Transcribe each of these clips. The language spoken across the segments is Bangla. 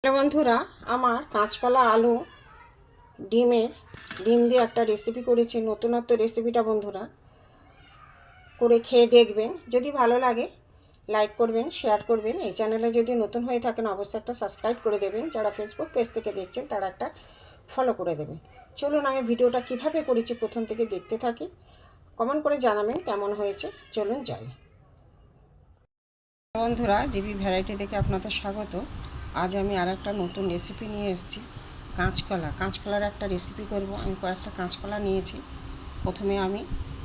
হ্যালো বন্ধুরা, আমার কাঁচকলা আলু ডিম দিয়ে একটা রেসিপি করেছি। নতুনত্ব রেসিপিটা বন্ধুরা করে খেয়ে দেখবেন। যদি ভালো লাগে লাইক করবেন, শেয়ার করবেন। এই চ্যানেলে যদি নতুন হয়ে থাকেন অবশ্যই একটা সাবস্ক্রাইব করে দেবেন। যারা ফেসবুক পেজ থেকে দেখছেন তারা একটা ফলো করে দেবেন। চলুন আমি ভিডিওটা কিভাবে করেছি প্রথম থেকে দেখতে থাকি, কমেন্ট করে জানাবেন কেমন হয়েছে। চলুন যাই। বন্ধুরা, জিবি ভ্যারাইটি থেকে আপনাদের স্বাগত। আজ আমি আর একটা নতুন রেসিপি নিয়ে এসেছি। কাঁচকলার একটা রেসিপি করব। আমি কয়েকটা কাঁচকলা নিয়েছি। প্রথমে আমি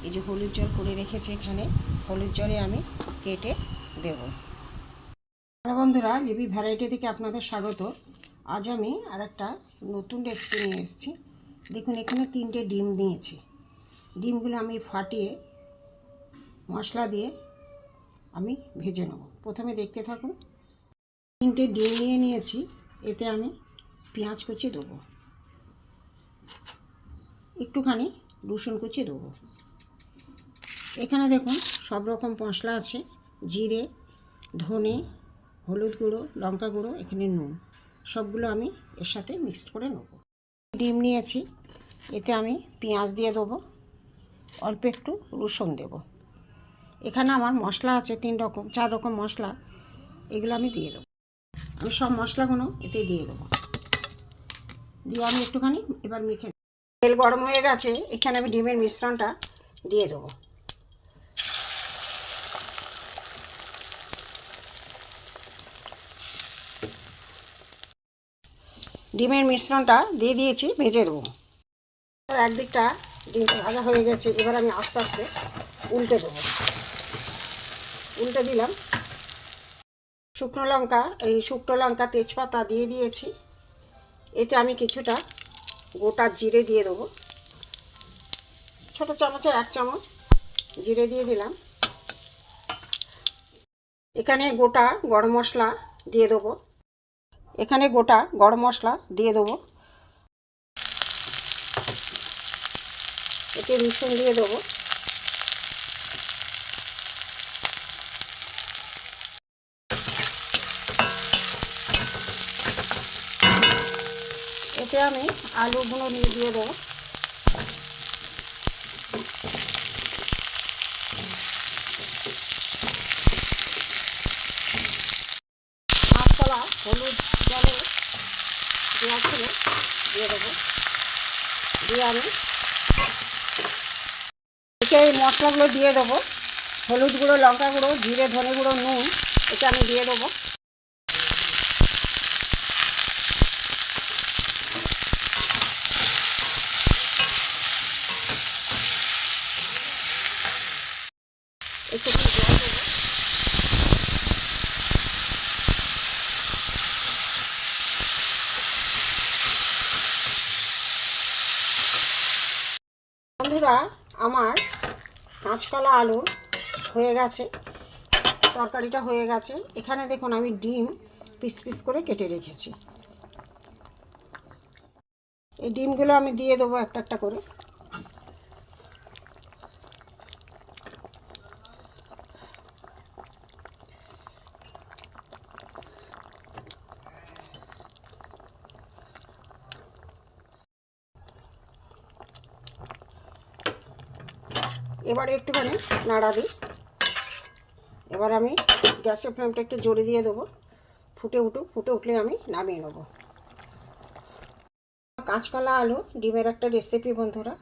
এই যে হলুদ জল করে রেখেছি, এখানে হলুদ জলে আমি কেটে দেব। বন্ধুরা, জিবি ভ্যারাইটি থেকে আপনাদের স্বাগত। আজ আমি আর একটা নতুন রেসিপি নিয়ে এসেছি। দেখুন, এখানে 3টে ডিম নিয়েছি। ডিমগুলো আমি ফাটিয়ে মশলা দিয়ে আমি ভেজে নেব। প্রথমে দেখতে থাকুন। 3টে ডিম নিয়েছি। এতে আমি পেঁয়াজ কুচি দেবো, একটুখানি রসুন কুচি দেবো। এখানে দেখুন সব রকম মশলা আছে, জিরে, ধনে, হলুদ গুঁড়ো, লঙ্কা গুঁড়ো, এখানে নুন, সবগুলো আমি এর সাথে মিক্সড করে নেব। ডিম নিয়েছি, এতে আমি পেঁয়াজ দিয়ে দেবো, অল্প একটু রসুন দেব। এখানে আমার মশলা আছে 4 রকম মশলা, এগুলো আমি দিয়ে দেবো। আমি সব মশলাগুলো এতে দিয়ে দেবো। দিয়ে আমি একটুখানি এবার মেখে, তেল গরম হয়ে গেছে, এখানে আমি ডিমের মিশ্রণটা দিয়ে দেবো। ডিমের মিশ্রণটা দিয়ে দিয়েছি, ভেজে দেবো। একদিকটা ডিমটা ভাজা হয়ে গেছে, এবার আমি আস্তে আস্তে উল্টে দেবো। উল্টে দিলাম। শুকনো লঙ্কা, তেজপাতা দিয়ে দিয়েছি। এতে আমি কিছুটা গোটা জিরে দিয়ে দেবো। ছোটো চামচের 1 চামচ জিরে দিয়ে দিলাম। এখানে গোটা গরম মশলা দিয়ে দেবো। এতে রসুন দিয়ে দেবো। এতে আমি আলুগুলো দিয়ে দেবো। কাঁচকলা হলুদ জলে দেওয়া ছিল, দিয়ে দেবো। দিয়ে আমি এই মশলাগুলো দিয়ে দেবো। হলুদ গুঁড়ো, লঙ্কা গুঁড়ো, জিরে, ধনে গুঁড়ো, নুন, এটা আমি দিয়ে দেবো। একটু জল দেবো। বন্ধুরা, আমার কাঁচকলা আলুর হয়ে গেছে, তরকারিটা হয়ে গেছে। এখানে দেখুন আমি ডিম পিস পিস করে কেটে রেখেছি। এই ডিমগুলো আমি দিয়ে দেবো একটা একটা করে। এবারে একটুখানি নাড়া দিই। এবার আমি গ্যাসের ফ্লেমটা একটু জোরে দিয়ে দেবো। ফুটে উঠলে আমি নামিয়ে নেব। কাঁচকলা আলু ডিমের একটা রেসিপি বন্ধুরা।